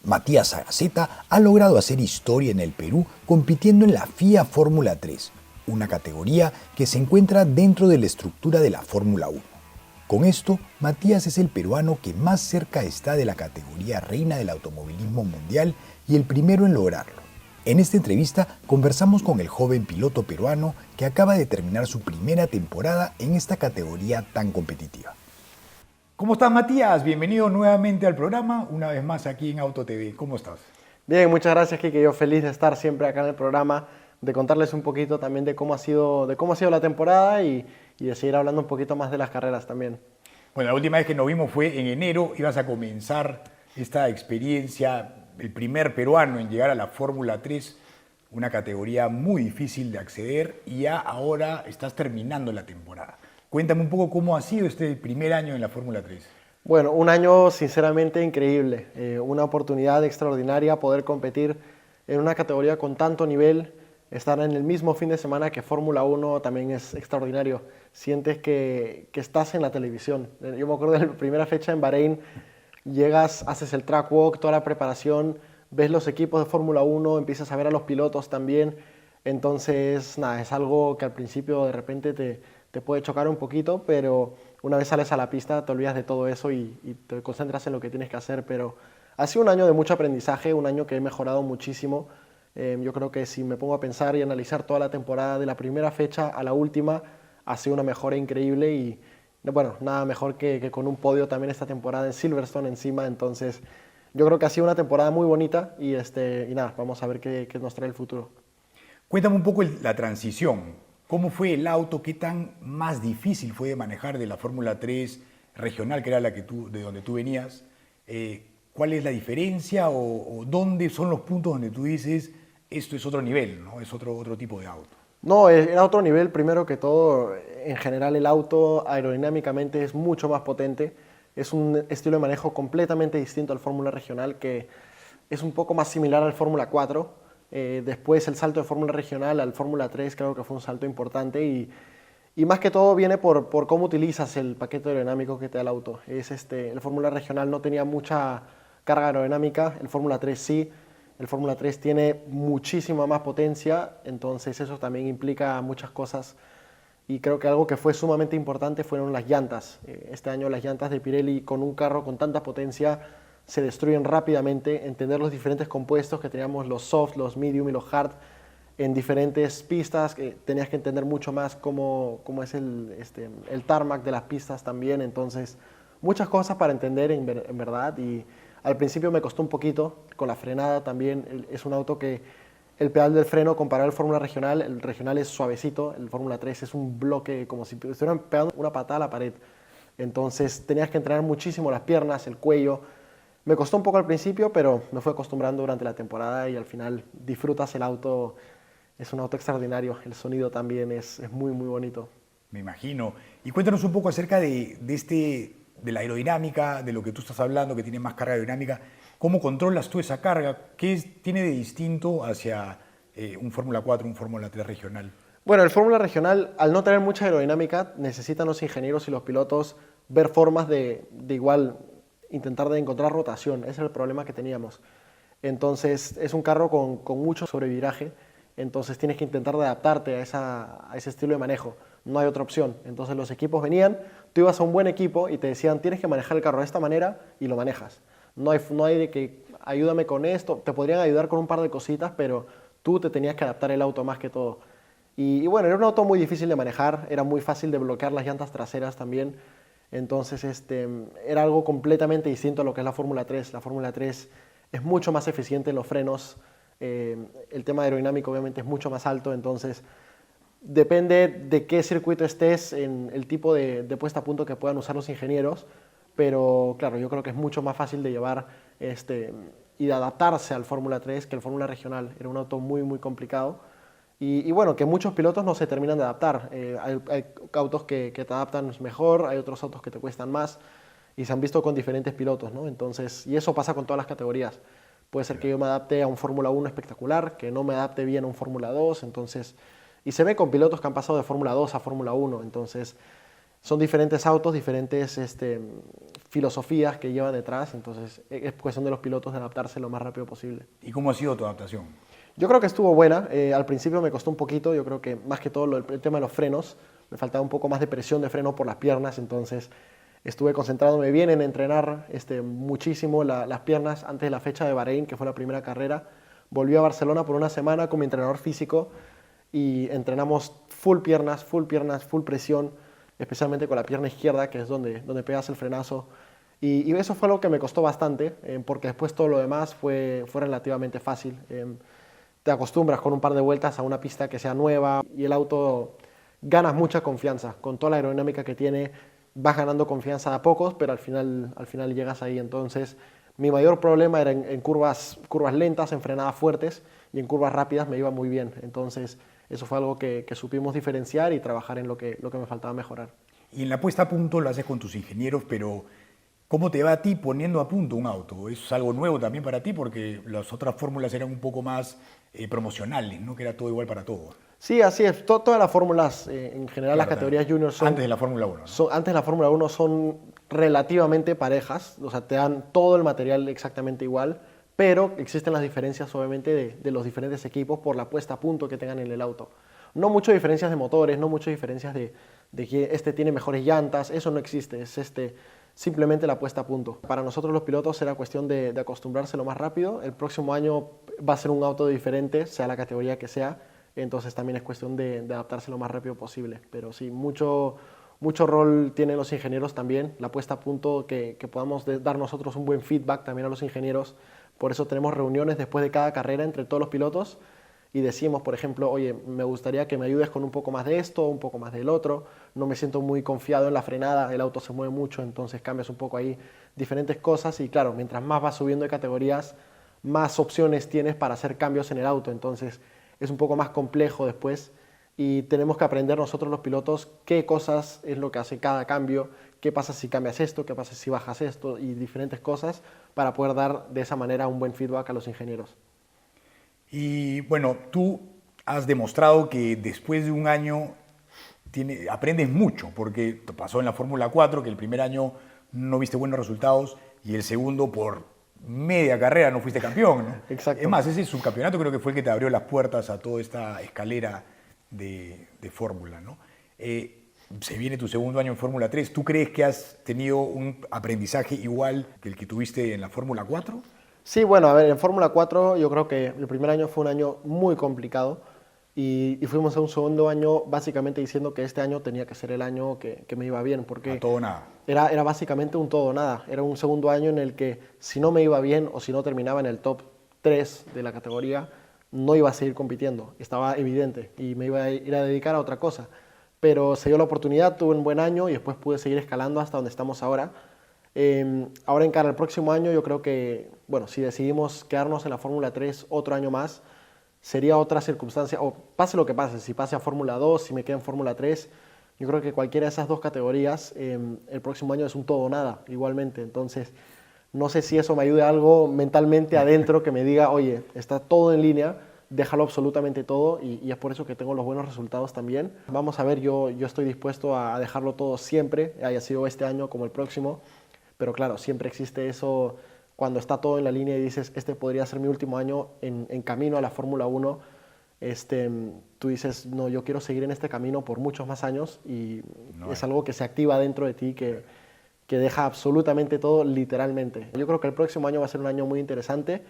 Matías Sagaceta ha logrado hacer historia en el Perú compitiendo en la FIA Fórmula 3, una categoría que se encuentra dentro de la estructura de la Fórmula 1. Con esto, Matías es el peruano que más cerca está de la categoría reina del automovilismo mundial y el primero en lograrlo. En esta entrevista conversamos con el joven piloto peruano que acaba de terminar su primera temporada en esta categoría tan competitiva. ¿Cómo estás, Matías? Bienvenido nuevamente al programa, una vez más aquí en Auto TV. ¿Cómo estás? Bien, muchas gracias, Kike. Yo feliz de estar siempre acá en el programa, de contarles un poquito también de cómo ha sido la temporada y de seguir hablando un poquito más de las carreras también. Bueno, la última vez que nos vimos fue en enero. Ibas a comenzar esta experiencia, el primer peruano en llegar a la Fórmula 3, una categoría muy difícil de acceder, y ya ahora estás terminando la temporada. Cuéntame un poco cómo ha sido este primer año en la Fórmula 3. Bueno, un año sinceramente increíble, una oportunidad extraordinaria poder competir en una categoría con tanto nivel, estar en el mismo fin de semana que Fórmula 1 también es extraordinario. Sientes que estás en la televisión. Yo me acuerdo de la primera fecha en Bahrein, llegas, haces el track walk, toda la preparación, ves los equipos de Fórmula 1, empiezas a ver a los pilotos también. Entonces, nada, es algo que al principio de repente te puede chocar un poquito, pero una vez sales a la pista te olvidas de todo eso y te concentras en lo que tienes que hacer. Pero ha sido un año de mucho aprendizaje, un año que he mejorado muchísimo. Yo creo que si me pongo a pensar y analizar toda la temporada de la primera fecha a la última, ha sido una mejora increíble y bueno, nada mejor que con un podio también esta temporada en Silverstone encima. Entonces yo creo que ha sido una temporada muy bonita y nada, vamos a ver qué nos trae el futuro. Cuéntame un poco la transición. ¿Cómo fue el auto? ¿Qué tan más difícil fue de manejar de la Fórmula 3 regional, que era de donde tú venías? ¿Cuál es la diferencia o dónde son los puntos donde tú dices esto es otro nivel, ¿no? Es otro tipo de auto? No, era otro nivel. Primero que todo, en general el auto aerodinámicamente es mucho más potente. Es un estilo de manejo completamente distinto al Fórmula regional, que es un poco más similar al Fórmula 4. Después el salto de Fórmula regional al Fórmula 3 creo que fue un salto importante y más que todo viene por cómo utilizas el paquete aerodinámico que te da el auto. El Fórmula regional no tenía mucha carga aerodinámica, el Fórmula 3 sí. El Fórmula 3 tiene muchísima más potencia, entonces eso también implica muchas cosas. Y creo que algo que fue sumamente importante fueron las llantas. Este año las llantas de Pirelli con un carro con tanta potencia se destruyen rápidamente. Entender los diferentes compuestos que teníamos, los soft, los medium y los hard, en diferentes pistas, tenías que entender mucho más cómo es el tarmac de las pistas también. Entonces, muchas cosas para entender en verdad. Y al principio me costó un poquito, con la frenada también. Es un auto que el pedal del freno, comparado al Fórmula regional, el regional es suavecito, el Fórmula 3 es un bloque como si estuvieran pegando una patada a la pared. Entonces, tenías que entrenar muchísimo las piernas, el cuello. Me costó un poco al principio, pero me fui acostumbrando durante la temporada y al final disfrutas el auto. Es un auto extraordinario, el sonido también es muy, muy bonito. Me imagino. Y cuéntanos un poco acerca de la aerodinámica, de lo que tú estás hablando, que tiene más carga aerodinámica. ¿Cómo controlas tú esa carga? ¿Qué tiene de distinto hacia un Fórmula 4, un Fórmula 3 regional? Bueno, el Fórmula regional, al no tener mucha aerodinámica, necesitan los ingenieros y los pilotos ver formas de igual intentar de encontrar rotación. Ese es el problema que teníamos. Entonces, es un carro con mucho sobreviraje, entonces tienes que intentar de adaptarte a ese estilo de manejo. No hay otra opción. Entonces, los equipos venían, tú ibas a un buen equipo y te decían, tienes que manejar el carro de esta manera y lo manejas. No hay de que ayúdame con esto. Te podrían ayudar con un par de cositas, pero tú te tenías que adaptar el auto más que todo. Y bueno, era un auto muy difícil de manejar, era muy fácil de bloquear las llantas traseras también. Entonces era algo completamente distinto a lo que es la Fórmula 3. La Fórmula 3 es mucho más eficiente en los frenos, el tema aerodinámico obviamente es mucho más alto, entonces depende de qué circuito estés, en el tipo de puesta a punto que puedan usar los ingenieros, pero claro, yo creo que es mucho más fácil de llevar y de adaptarse al Fórmula 3 que el Fórmula regional. Era un auto muy, muy complicado. Y bueno, que muchos pilotos no se terminan de adaptar. Hay autos que te adaptan mejor, hay otros autos que te cuestan más y se han visto con diferentes pilotos, ¿no? Entonces, y eso pasa con todas las categorías. Puede ser que yo me adapte a un Fórmula 1 espectacular, que no me adapte bien a un Fórmula 2, entonces, y se ve con pilotos que han pasado de Fórmula 2 a Fórmula 1, entonces son diferentes autos, diferentes filosofías que llevan detrás, entonces es cuestión de los pilotos de adaptarse lo más rápido posible. ¿Y cómo ha sido tu adaptación? Yo creo que estuvo buena, al principio me costó un poquito, yo creo que más que todo el tema de los frenos, me faltaba un poco más de presión de freno por las piernas, entonces estuve concentrándome bien en entrenar muchísimo las piernas antes de la fecha de Bahrein, que fue la primera carrera. Volví a Barcelona por una semana con mi entrenador físico y entrenamos full piernas, full presión, especialmente con la pierna izquierda, que es donde pegas el frenazo. Y eso fue lo que me costó bastante, porque después todo lo demás fue relativamente fácil. Te acostumbras con un par de vueltas a una pista que sea nueva y el auto ganas mucha confianza. Con toda la aerodinámica que tiene, vas ganando confianza a pocos, pero al final llegas ahí. Entonces, mi mayor problema era en curvas lentas, en frenadas fuertes, y en curvas rápidas me iba muy bien. Entonces, eso fue algo que supimos diferenciar y trabajar en lo que me faltaba mejorar. Y en la puesta a punto lo haces con tus ingenieros, pero ¿cómo te va a ti poniendo a punto un auto? ¿Es algo nuevo también para ti? Porque las otras fórmulas eran un poco más promocionales, ¿no? Que era todo igual para todos. Sí, así es. Todas las fórmulas, en general, claro, las categorías junior son... Antes de la Fórmula 1, ¿no? Antes de la Fórmula 1 son relativamente parejas, o sea, te dan todo el material exactamente igual, pero existen las diferencias, obviamente, de los diferentes equipos por la puesta a punto que tengan en el auto. No muchas diferencias de motores, no muchas diferencias de que tiene mejores llantas, eso no existe, es simplemente la puesta a punto. Para nosotros los pilotos era cuestión de acostumbrarse lo más rápido. El próximo año va a ser un auto diferente, sea la categoría que sea, entonces también es cuestión de adaptarse lo más rápido posible. Pero sí, mucho rol tienen los ingenieros también, la puesta a punto, que podamos dar nosotros un buen feedback también a los ingenieros. Por eso tenemos reuniones después de cada carrera entre todos los pilotos y decimos, por ejemplo, oye, me gustaría que me ayudes con un poco más de esto, un poco más del otro, no me siento muy confiado en la frenada, el auto se mueve mucho, entonces cambias un poco ahí diferentes cosas y claro, mientras más vas subiendo de categorías, más opciones tienes para hacer cambios en el auto, entonces es un poco más complejo después y tenemos que aprender nosotros los pilotos qué cosas es lo que hace cada cambio, qué pasa si cambias esto, qué pasa si bajas esto y diferentes cosas para poder dar de esa manera un buen feedback a los ingenieros. Y bueno, tú has demostrado que después de un año aprendes mucho, porque te pasó en la Fórmula 4, que el primer año no viste buenos resultados y el segundo por media carrera no fuiste campeón, ¿no? Exacto. Es más, ese subcampeonato creo que fue el que te abrió las puertas a toda esta escalera de Fórmula, ¿no? Se viene tu segundo año en Fórmula 3. ¿Tú crees que has tenido un aprendizaje igual que el que tuviste en la Fórmula 4? Sí, bueno, a ver, en Fórmula 4 yo creo que el primer año fue un año muy complicado y fuimos a un segundo año básicamente diciendo que este año tenía que ser el año que me iba bien, porque a todo o nada. Era básicamente un todo o nada. Era un segundo año en el que si no me iba bien o si no terminaba en el top 3 de la categoría, no iba a seguir compitiendo, estaba evidente y me iba a ir a dedicar a otra cosa. Pero se dio la oportunidad, tuve un buen año y después pude seguir escalando hasta donde estamos ahora. Ahora en cara al próximo año yo creo que, bueno, si decidimos quedarnos en la Fórmula 3 otro año más, sería otra circunstancia, o pase lo que pase, si pase a Fórmula 2, si me quedo en Fórmula 3, yo creo que cualquiera de esas dos categorías, el próximo año es un todo o nada, igualmente. Entonces, no sé si eso me ayude a algo mentalmente adentro que me diga, oye, está todo en línea, déjalo absolutamente todo y es por eso que tengo los buenos resultados también. Vamos a ver, yo estoy dispuesto a dejarlo todo siempre, haya sido este año como el próximo. Pero claro, siempre existe eso cuando está todo en la línea y dices, este podría ser mi último año en camino a la Fórmula 1. Tú dices, no, yo quiero seguir en este camino por muchos más años y es algo que se activa dentro de ti, que deja absolutamente todo literalmente. Yo creo que el próximo año va a ser un año muy interesante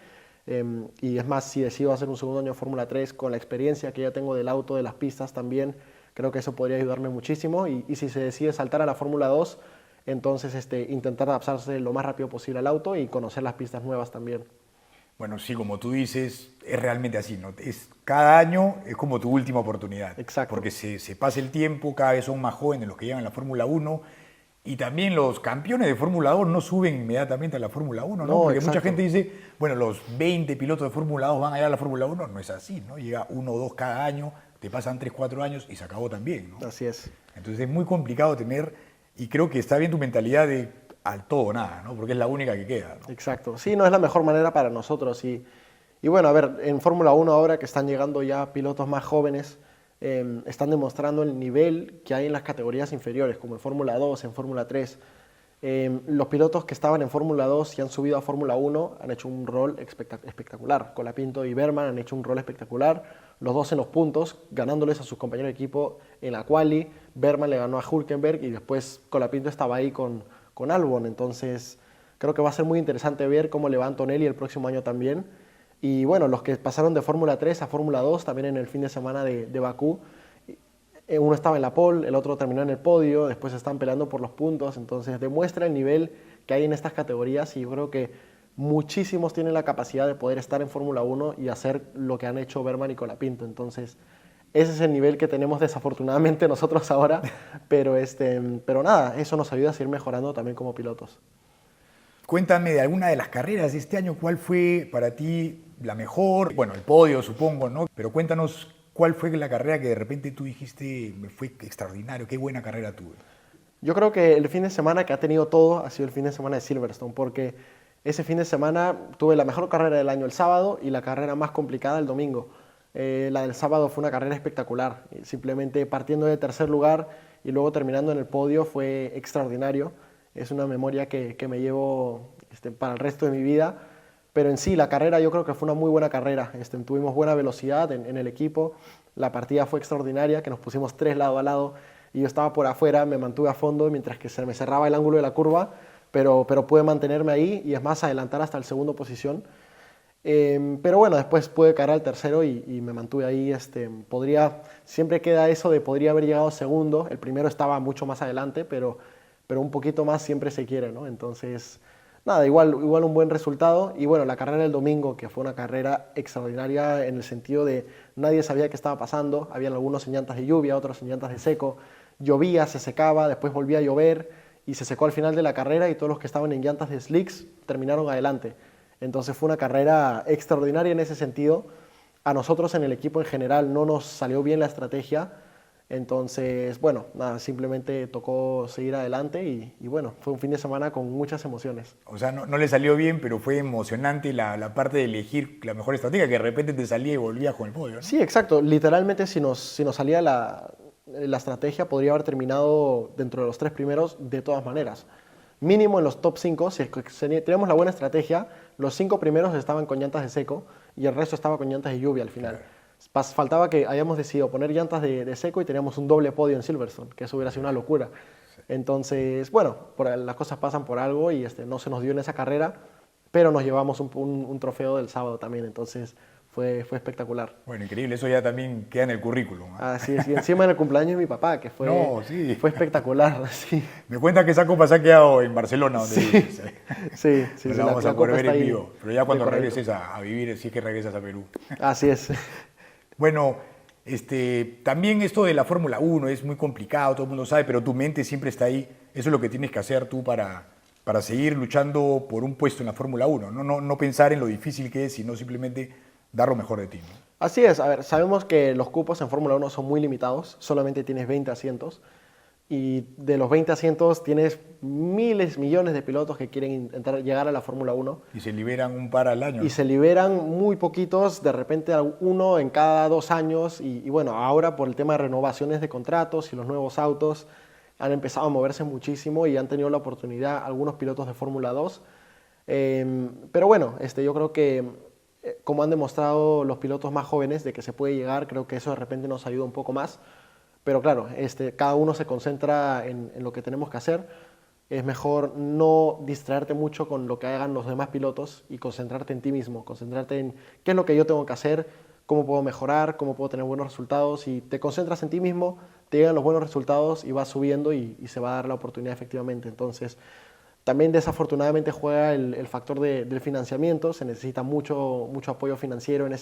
y es más, si decido hacer un segundo año de Fórmula 3 con la experiencia que ya tengo del auto, de las pistas también, creo que eso podría ayudarme muchísimo y si se decide saltar a la Fórmula 2, entonces intentar adaptarse lo más rápido posible al auto y conocer las pistas nuevas también. Bueno, sí, como tú dices, es realmente así, ¿no? Cada año es como tu última oportunidad. Exacto. Porque se pasa el tiempo, cada vez son más jóvenes los que llegan a la Fórmula 1 y también los campeones de Fórmula 2 no suben inmediatamente a la Fórmula 1, ¿no? Porque exacto. Mucha gente dice, bueno, los 20 pilotos de Fórmula 2 van a ir a la Fórmula 1. No es así, ¿no? Llega 1 o 2 cada año, te pasan 3, 4 años y se acabó también, ¿no? Así es. Entonces es muy complicado y creo que está bien tu mentalidad de al todo o nada, ¿no? Porque es la única que queda, ¿no? Exacto. Sí, no es la mejor manera para nosotros. Y bueno, a ver, en Fórmula 1 ahora que están llegando ya pilotos más jóvenes, están demostrando el nivel que hay en las categorías inferiores, como en Fórmula 2, en Fórmula 3. Los pilotos que estaban en Fórmula 2 y han subido a Fórmula 1 han hecho un rol espectacular. Colapinto y Berman han hecho un rol espectacular, los dos en los puntos, ganándoles a sus compañeros de equipo en la quali. Berman le ganó a Hülkenberg y después Colapinto estaba ahí con Albon. Entonces creo que va a ser muy interesante ver cómo le va a Antonelli el próximo año también. Y bueno, los que pasaron de Fórmula 3 a Fórmula 2 también en el fin de semana de Bakú, uno estaba en la pole, el otro terminó en el podio, después están peleando por los puntos. Entonces demuestra el nivel que hay en estas categorías, y yo creo que muchísimos tienen la capacidad de poder estar en Fórmula 1 y hacer lo que han hecho Berman y Colapinto. Entonces ese es el nivel que tenemos desafortunadamente nosotros ahora, pero nada, eso nos ayuda a seguir mejorando también como pilotos. Cuéntame de alguna de las carreras de este año, ¿cuál fue para ti la mejor? Bueno, el podio supongo, ¿no? Pero cuéntanos cuál fue la carrera que de repente tú dijiste, me fue extraordinario, qué buena carrera tuve. Yo creo que el fin de semana que ha tenido todo ha sido el fin de semana de Silverstone, porque ese fin de semana tuve la mejor carrera del año el sábado y la carrera más complicada el domingo. La del sábado fue una carrera espectacular, simplemente partiendo de tercer lugar y luego terminando en el podio fue extraordinario. Es una memoria que me llevo para el resto de mi vida, pero en sí la carrera yo creo que fue una muy buena carrera. Tuvimos buena velocidad en el equipo, la partida fue extraordinaria, que nos pusimos 3 lado a lado y yo estaba por afuera, me mantuve a fondo mientras que se me cerraba el ángulo de la curva, pero pude mantenerme ahí y es más, adelantar hasta la segunda posición. Pero bueno, después pude caer al tercero y me mantuve ahí. Siempre queda eso de podría haber llegado segundo, el primero estaba mucho más adelante, pero un poquito más siempre se quiere, ¿no? Entonces, nada, igual un buen resultado. Y bueno, la carrera del domingo, que fue una carrera extraordinaria en el sentido de nadie sabía qué estaba pasando, habían algunos en llantas de lluvia, otros en llantas de seco, llovía, se secaba, después volvía a llover y se secó al final de la carrera y todos los que estaban en llantas de slicks terminaron adelante. Entonces fue una carrera extraordinaria en ese sentido. A nosotros en el equipo en general no nos salió bien la estrategia. Entonces, bueno, nada, simplemente tocó seguir adelante y bueno, fue un fin de semana con muchas emociones. O sea, no le salió bien, pero fue emocionante la parte de elegir la mejor estrategia, que de repente te salía y volvías con el podio, ¿no? Sí, exacto. Literalmente, si nos salía la estrategia, podría haber terminado dentro de los 3 primeros de todas maneras. Mínimo en los top 5, si teníamos la buena estrategia, los 5 primeros estaban con llantas de seco y el resto estaba con llantas de lluvia al final. Claro. Faltaba que hayamos decidido poner llantas de seco y teníamos un doble podio en Silverstone, que eso hubiera sido una locura. Sí. Entonces, bueno, las cosas pasan por algo y no se nos dio en esa carrera, pero nos llevamos un trofeo del sábado también, entonces fue espectacular. Bueno, increíble, eso ya también queda en el currículum, ¿eh? Así es, y encima en el cumpleaños de mi papá, que fue espectacular. Sí. Me cuenta que esa copa se ha quedado en Barcelona, donde vives. Sí, la vamos a poder ver en vivo, pero ya cuando regreses a vivir, si es que regresas a Perú. Así es. Bueno, también esto de la Fórmula 1 es muy complicado, todo el mundo sabe, pero tu mente siempre está ahí. Eso es lo que tienes que hacer tú para seguir luchando por un puesto en la Fórmula 1. No pensar en lo difícil que es, sino simplemente dar lo mejor de ti, ¿no? Así es. A ver, sabemos que los cupos en Fórmula 1 son muy limitados. Solamente tienes 20 asientos. Y de los 20 asientos tienes miles, millones de pilotos que quieren llegar a la Fórmula 1. Y se liberan un par al año. Y se liberan muy poquitos, de repente uno en cada 2 años. Y bueno, ahora por el tema de renovaciones de contratos y los nuevos autos, han empezado a moverse muchísimo y han tenido la oportunidad algunos pilotos de Fórmula 2. Pero bueno, yo creo que como han demostrado los pilotos más jóvenes de que se puede llegar, creo que eso de repente nos ayuda un poco más. Pero claro, cada uno se concentra en lo que tenemos que hacer. Es mejor no distraerte mucho con lo que hagan los demás pilotos y concentrarte en ti mismo, concentrarte en qué es lo que yo tengo que hacer, cómo puedo mejorar, cómo puedo tener buenos resultados. Y te concentras en ti mismo, te llegan los buenos resultados y vas subiendo y se va a dar la oportunidad efectivamente. Entonces, también desafortunadamente juega el factor del financiamiento. Se necesita mucho apoyo financiero en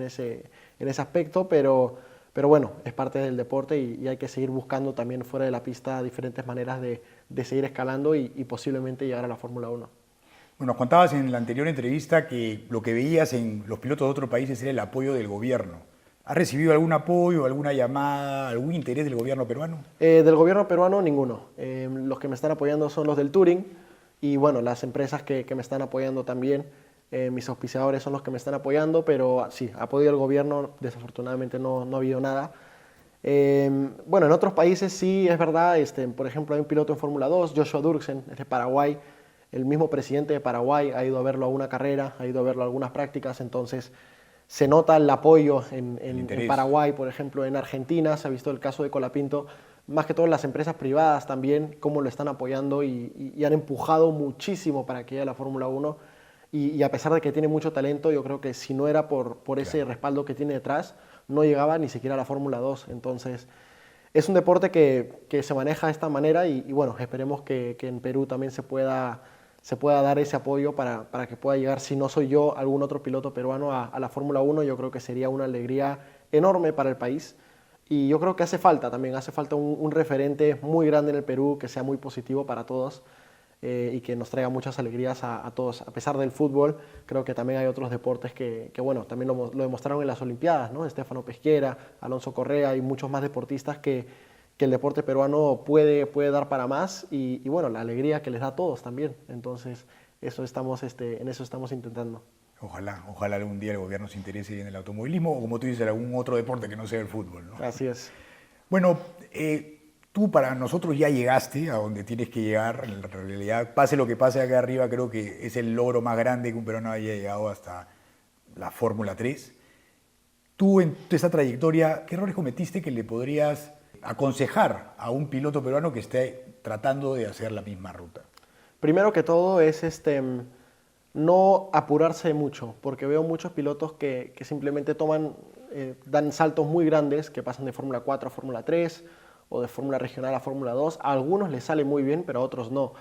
ese aspecto, pero bueno, es parte del deporte y hay que seguir buscando también fuera de la pista diferentes maneras de seguir escalando y posiblemente llegar a la Fórmula 1. Bueno, nos contabas en la anterior entrevista que lo que veías en los pilotos de otros países era el apoyo del gobierno. ¿Has recibido algún apoyo, alguna llamada, algún interés del gobierno peruano? Del gobierno peruano, ninguno. Los que me están apoyando son los del Touring y bueno, las empresas que me están apoyando también. Mis auspiciadores son los que me están apoyando, pero sí, apoyo del gobierno desafortunadamente no ha habido nada. Bueno, en otros países sí, es verdad. Por ejemplo, hay un piloto en Fórmula 2, Joshua Durksen, es de Paraguay. El mismo presidente de Paraguay ha ido a verlo a una carrera, ha ido a verlo a algunas prácticas, entonces se nota el apoyo en Paraguay, por ejemplo. En Argentina se ha visto el caso de Colapinto, más que todo las empresas privadas también, cómo lo están apoyando y han empujado muchísimo para que llegue a la Fórmula 1. Y a pesar de que tiene mucho talento, yo creo que si no era por ese respaldo que tiene detrás, no llegaba ni siquiera a la Fórmula 2. Entonces, es un deporte que se maneja de esta manera y bueno, esperemos que en Perú también se pueda dar ese apoyo para que pueda llegar, si no soy yo, algún otro piloto peruano a la Fórmula 1. Yo creo que sería una alegría enorme para el país. Y yo creo que hace falta un referente muy grande en el Perú, que sea muy positivo para todos. Y que nos traiga muchas alegrías a todos. A pesar del fútbol, creo que también hay otros deportes que bueno, también lo demostraron en las Olimpiadas, ¿no? Estefano Pesquera, Alonso Correa y muchos más deportistas que el deporte peruano puede dar para más y bueno, la alegría que les da a todos también. Entonces, en eso estamos intentando. Ojalá algún día el gobierno se interese en el automovilismo o, como tú dices, algún otro deporte que no sea el fútbol, ¿no? Así es. Bueno, tú para nosotros ya llegaste a donde tienes que llegar. En realidad, pase lo que pase acá arriba, creo que es el logro más grande que un peruano haya llegado hasta la Fórmula 3. Tú, en esa trayectoria, ¿qué errores cometiste que le podrías aconsejar a un piloto peruano que esté tratando de hacer la misma ruta? Primero que todo es no apurarse mucho, porque veo muchos pilotos que simplemente dan saltos muy grandes, que pasan de Fórmula 4 a Fórmula 3, o de Fórmula Regional a Fórmula 2. A algunos les sale muy bien, pero a otros no.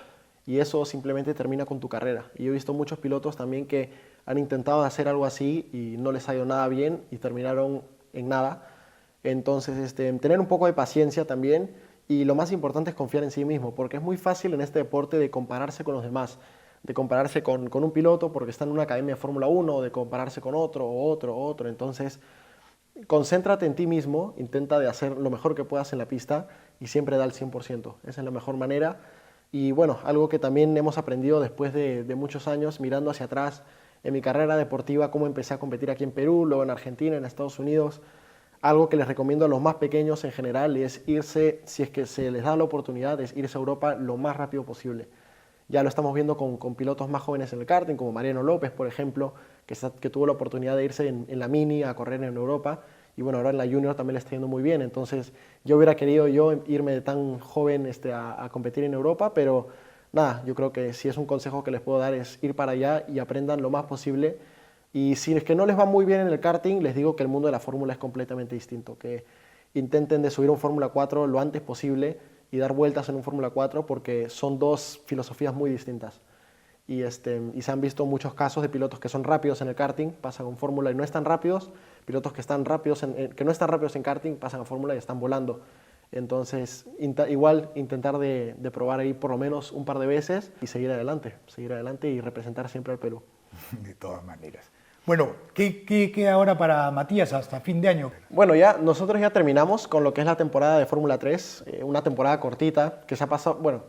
Y eso simplemente termina con tu carrera. Y yo he visto muchos pilotos también que han intentado hacer algo así y no les ha ido nada bien y terminaron en nada. Entonces, tener un poco de paciencia también, y lo más importante es confiar en sí mismo, porque es muy fácil en este deporte de compararse con los demás, de compararse con un piloto porque está en una academia de Fórmula 1, o de compararse con otro. Entonces, concéntrate en ti mismo, intenta de hacer lo mejor que puedas en la pista y siempre da el 100%. Esa es la mejor manera. Y bueno, algo que también hemos aprendido después de muchos años mirando hacia atrás en mi carrera deportiva, cómo empecé a competir aquí en Perú, luego en Argentina, en Estados Unidos. Algo que les recomiendo a los más pequeños en general es irse, si es que se les da la oportunidad, es irse a Europa lo más rápido posible. Ya lo estamos viendo con pilotos más jóvenes en el karting, como Mariano López, por ejemplo, que tuvo la oportunidad de irse en la Mini a correr en Europa. Y bueno, ahora en la Junior también le está yendo muy bien. Entonces, yo hubiera querido irme de tan joven a competir en Europa, pero nada, yo creo que si es un consejo que les puedo dar es ir para allá y aprendan lo más posible. Y si es que no les va muy bien en el karting, les digo que el mundo de la fórmula es completamente distinto, que intenten de subir un Fórmula 4 lo antes posible y dar vueltas en un Fórmula 4, porque son dos filosofías muy distintas. Y se han visto muchos casos de pilotos que son rápidos en el karting, pasan con Fórmula y no están rápidos, pilotos que no están rápidos en karting, pasan a Fórmula y están volando. Entonces, igual intentar de probar ahí por lo menos un par de veces y seguir adelante y representar siempre al Perú. De todas maneras. Bueno, ¿qué queda ahora para Matías hasta fin de año? Bueno, nosotros ya terminamos con lo que es la temporada de Fórmula 3, una temporada cortita que se ha pasado, bueno,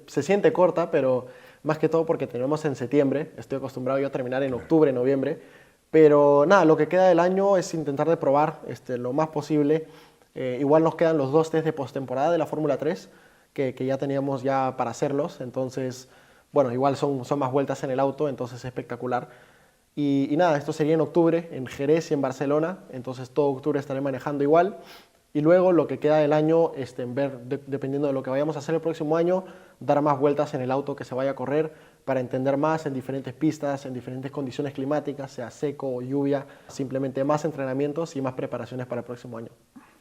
se siente corta, pero más que todo porque tenemos en septiembre. Estoy acostumbrado yo a terminar en octubre, noviembre, pero nada, lo que queda del año es intentar de probar lo más posible. Igual nos quedan los 2 test de postemporada de la Fórmula 3 que ya teníamos ya para hacerlos, entonces, bueno, igual son más vueltas en el auto, entonces es espectacular. Y nada, esto sería en octubre, en Jerez y en Barcelona, entonces todo octubre estaré manejando igual. Y luego lo que queda del año, dependiendo de lo que vayamos a hacer el próximo año, dar más vueltas en el auto que se vaya a correr para entender más en diferentes pistas, en diferentes condiciones climáticas, sea seco o lluvia, simplemente más entrenamientos y más preparaciones para el próximo año.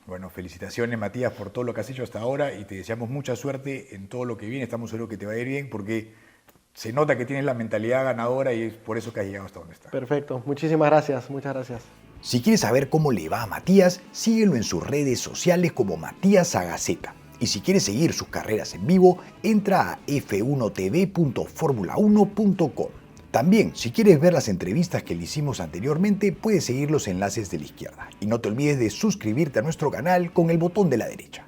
Bueno, felicitaciones, Matías, por todo lo que has hecho hasta ahora y te deseamos mucha suerte en todo lo que viene. Estamos seguros que te va a ir bien porque se nota que tienes la mentalidad ganadora y es por eso que has llegado hasta donde estás. Perfecto, muchísimas gracias, muchas gracias. Si quieres saber cómo le va a Matías, síguelo en sus redes sociales como Matías Sagaceta. Y si quieres seguir sus carreras en vivo, entra a f1tv.formula1.com. También, si quieres ver las entrevistas que le hicimos anteriormente, puedes seguir los enlaces de la izquierda. Y no te olvides de suscribirte a nuestro canal con el botón de la derecha.